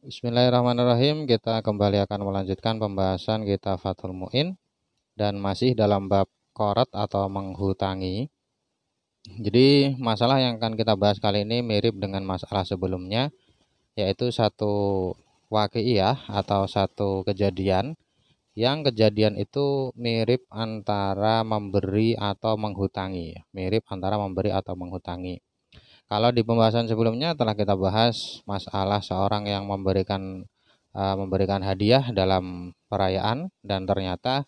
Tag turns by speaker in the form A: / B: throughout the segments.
A: Bismillahirrahmanirrahim. Kita kembali akan melanjutkan pembahasan kitab Fathul Mu'in dan masih dalam bab qarat atau menghutangi. Jadi masalah yang akan kita bahas kali ini mirip dengan masalah sebelumnya, yaitu satu waqi'iyah atau satu kejadian yang kejadian itu mirip antara memberi atau menghutangi. Mirip antara memberi atau menghutangi. Kalau di pembahasan sebelumnya telah kita bahas masalah seorang yang memberikan hadiah dalam perayaan dan ternyata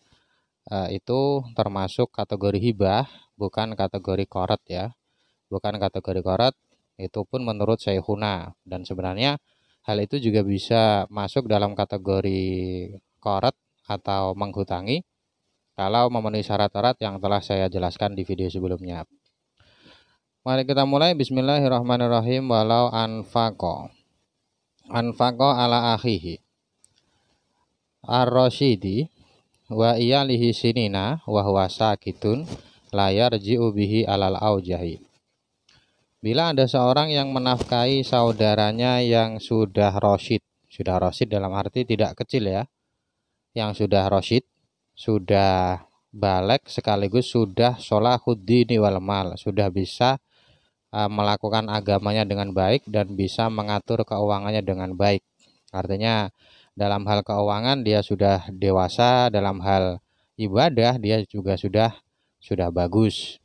A: itu termasuk kategori hibah, bukan kategori qarat ya. Bukan kategori qarat, itu pun menurut Syekhuna, dan sebenarnya hal itu juga bisa masuk dalam kategori qarat atau menghutangi kalau memenuhi syarat-syarat yang telah saya jelaskan di video sebelumnya. Mari kita mulai. Bismillahirrahmanirrahim. Walau anfaqo ala akhihi ar-rasyidi wa iyalihi sinina wa huwa sakitun la yarji'u bihi alal aujahi. Bila ada seorang yang menafkahi saudaranya yang sudah rasyid dalam arti tidak kecil ya, yang sudah rasyid, sudah balik sekaligus sudah sholahuddini wal mal, sudah bisa melakukan agamanya dengan baik dan bisa mengatur keuangannya dengan baik. Artinya dalam hal keuangan dia sudah dewasa, dalam hal ibadah dia juga sudah bagus.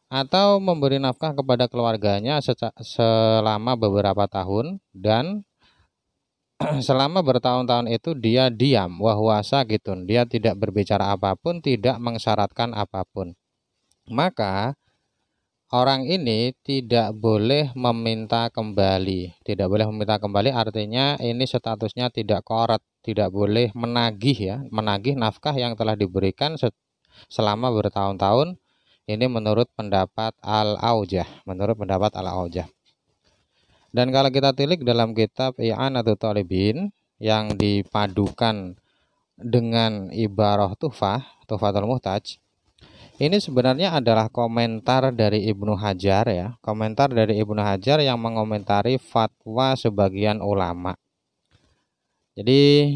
A: Atau memberi nafkah kepada keluarganya selama beberapa tahun, dan selama bertahun-tahun itu dia diam, wahwasa gitu, dia tidak berbicara apapun, tidak mensyaratkan apapun. Maka orang ini tidak boleh meminta kembali. Tidak boleh meminta kembali artinya ini statusnya tidak qarat, tidak boleh menagih ya, menagih nafkah yang telah diberikan selama bertahun-tahun. Ini menurut pendapat Al-Aujah, Dan kalau kita tilik dalam kitab I'anatul Thalibin yang dipadukan dengan ibarah Tuhfatul Muhtaj, ini sebenarnya adalah komentar dari Ibnu Hajar ya, komentar dari Ibnu Hajar yang mengomentari fatwa sebagian ulama. Jadi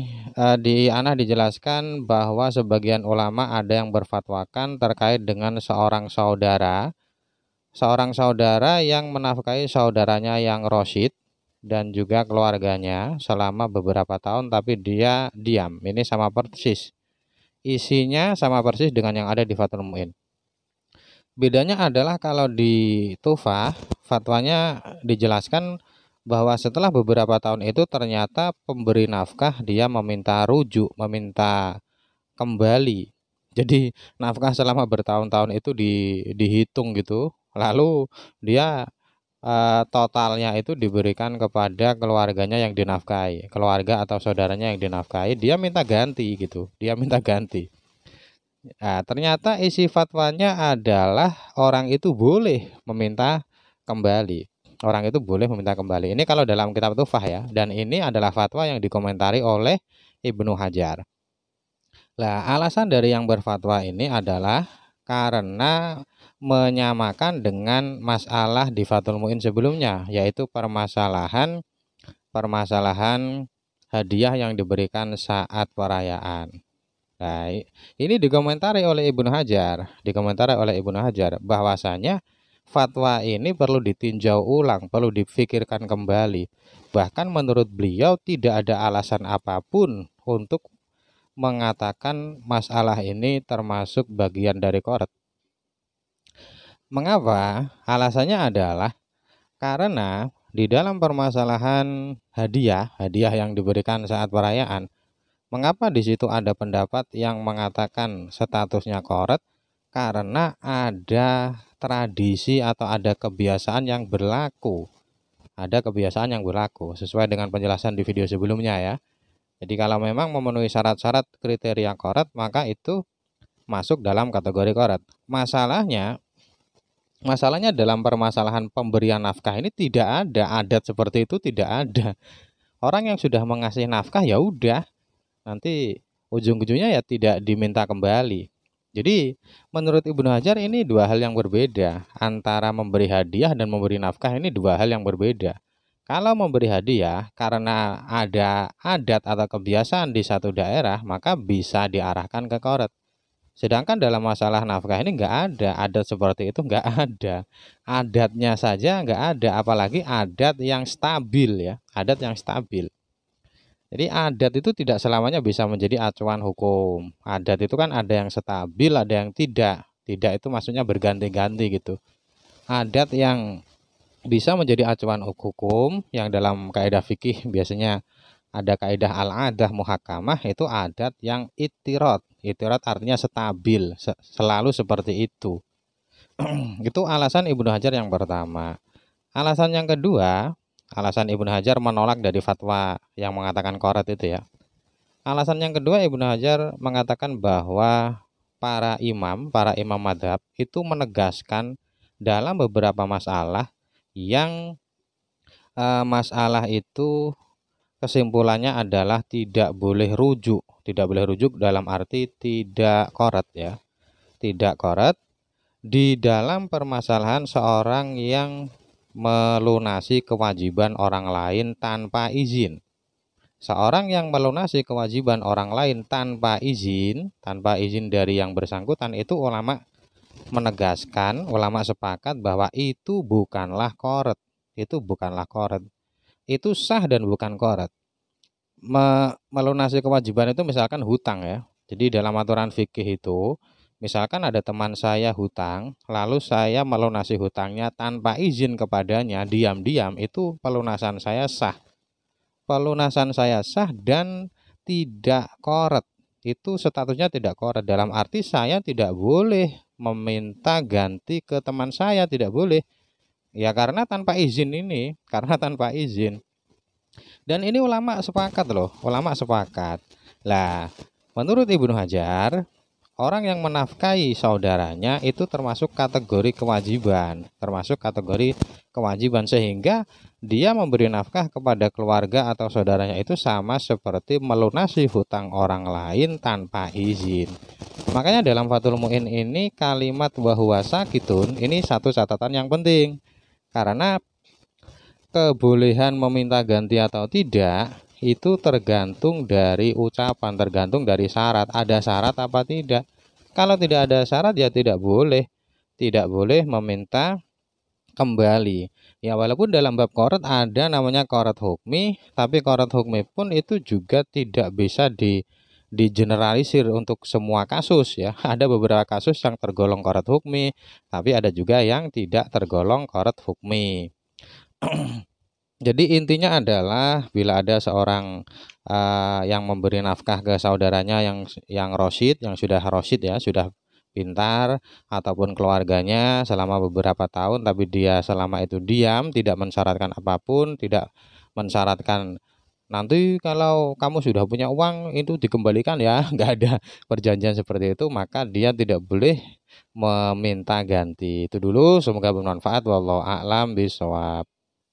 A: di Ana dijelaskan bahwa sebagian ulama ada yang berfatwakan terkait dengan seorang saudara yang menafkahi saudaranya yang rasyid dan juga keluarganya selama beberapa tahun, tapi dia diam. Ini sama persis, isinya sama persis dengan yang ada di Fathul Mu'in. Bedanya adalah kalau di Tuhfah fatwanya dijelaskan bahwa setelah beberapa tahun itu ternyata pemberi nafkah dia meminta rujuk, meminta kembali. Jadi nafkah selama bertahun-tahun itu dihitung gitu, lalu dia totalnya itu diberikan kepada keluarganya yang dinafkahi, keluarga atau saudaranya yang dinafkahi, dia minta ganti gitu, Nah, ternyata isi fatwanya adalah orang itu boleh meminta kembali. Ini kalau dalam kitab Tuhfah ya, dan ini adalah fatwa yang dikomentari oleh Ibnu Hajar. Nah, alasan dari yang berfatwa ini adalah karena menyamakan dengan masalah di Fathul Mu'in sebelumnya, yaitu permasalahan hadiah yang diberikan saat perayaan. Nah, ini dikomentari oleh Ibnu Hajar bahwasanya fatwa ini perlu ditinjau ulang, perlu dipikirkan kembali. Bahkan menurut beliau tidak ada alasan apapun untuk mengatakan masalah ini termasuk bagian dari qarat. Mengapa? Alasannya adalah karena di dalam permasalahan hadiah yang diberikan saat perayaan, mengapa di situ ada pendapat yang mengatakan statusnya qarat? Karena ada tradisi atau ada kebiasaan yang berlaku. Sesuai dengan penjelasan di video sebelumnya ya. Jadi kalau memang memenuhi syarat-syarat kriteria qarat, maka itu masuk dalam kategori qarat. Masalahnya dalam permasalahan pemberian nafkah ini tidak ada adat seperti itu, tidak ada. Orang yang sudah mengasih nafkah ya udah, nanti ujung-ujungnya ya tidak diminta kembali. Jadi menurut Ibnu Hajar ini dua hal yang berbeda. Antara memberi hadiah dan memberi nafkah ini dua hal yang berbeda. Kalau memberi hadiah karena ada adat atau kebiasaan di satu daerah, maka bisa diarahkan ke qoret. Sedangkan dalam masalah nafkah ini nggak ada adat seperti itu, nggak ada. Adatnya saja nggak ada, apalagi adat yang stabil ya, adat yang stabil. Jadi adat itu tidak selamanya bisa menjadi acuan hukum. Adat itu kan ada yang stabil, ada yang tidak. Tidak itu maksudnya berganti-ganti gitu. Adat yang bisa menjadi acuan hukum yang dalam kaidah fikih biasanya ada kaidah al-adah muhakamah, itu adat yang ittirad. Ittirad artinya stabil, selalu seperti itu. Itu alasan Ibnu Hajar yang pertama. Alasan yang kedua, alasan Ibnu Hajar menolak dari fatwa yang mengatakan qoret itu ya. Alasan yang kedua, Ibnu Hajar mengatakan bahwa para imam madhab itu menegaskan dalam beberapa masalah yang masalah itu kesimpulannya adalah tidak boleh rujuk. Tidak boleh rujuk dalam arti tidak qoret ya. Tidak qoret di dalam permasalahan seorang yang melunasi kewajiban orang lain tanpa izin. Seorang yang melunasi kewajiban orang lain tanpa izin dari yang bersangkutan, itu ulama menegaskan, ulama sepakat bahwa itu bukanlah qoret. Itu bukanlah qoret. Itu sah dan bukan qoret. Melunasi kewajiban itu misalkan hutang ya. Jadi dalam aturan fikih itu, misalkan ada teman saya hutang, lalu saya melunasi hutangnya tanpa izin kepadanya, diam-diam, itu pelunasan saya sah. Pelunasan saya sah dan tidak qoret. Itu statusnya tidak qoret. Dalam arti saya tidak boleh meminta ganti ke teman saya, tidak boleh. Ya karena tanpa izin ini, karena tanpa izin. Dan ini ulama sepakat loh, ulama sepakat. Lah, menurut Ibnu Hajar, orang yang menafkahi saudaranya itu termasuk kategori kewajiban, sehingga dia memberi nafkah kepada keluarga atau saudaranya itu sama seperti melunasi hutang orang lain tanpa izin. Makanya dalam Fathul Mu'in ini kalimat bahwa sakitun ini satu catatan yang penting. Karena kebolehan meminta ganti atau tidak itu tergantung dari ucapan, tergantung dari syarat. Ada syarat apa tidak? Kalau tidak ada syarat ya tidak boleh meminta kembali. Ya walaupun dalam bab qoret ada namanya qoret hukmi, tapi qoret hukmi pun itu juga tidak bisa digeneralisir untuk semua kasus ya. Ada beberapa kasus yang tergolong qoret hukmi, tapi ada juga yang tidak tergolong qoret hukmi. Jadi intinya adalah bila ada seorang yang memberi nafkah ke saudaranya yang rosyid, yang sudah rosyid ya, sudah pintar, ataupun keluarganya selama beberapa tahun, tapi dia selama itu diam, tidak mensyaratkan apapun, tidak mensyaratkan nanti kalau kamu sudah punya uang itu dikembalikan ya, nggak ada perjanjian seperti itu, maka dia tidak boleh meminta ganti. Itu dulu, semoga bermanfaat. Wallahu a'lam bishawab.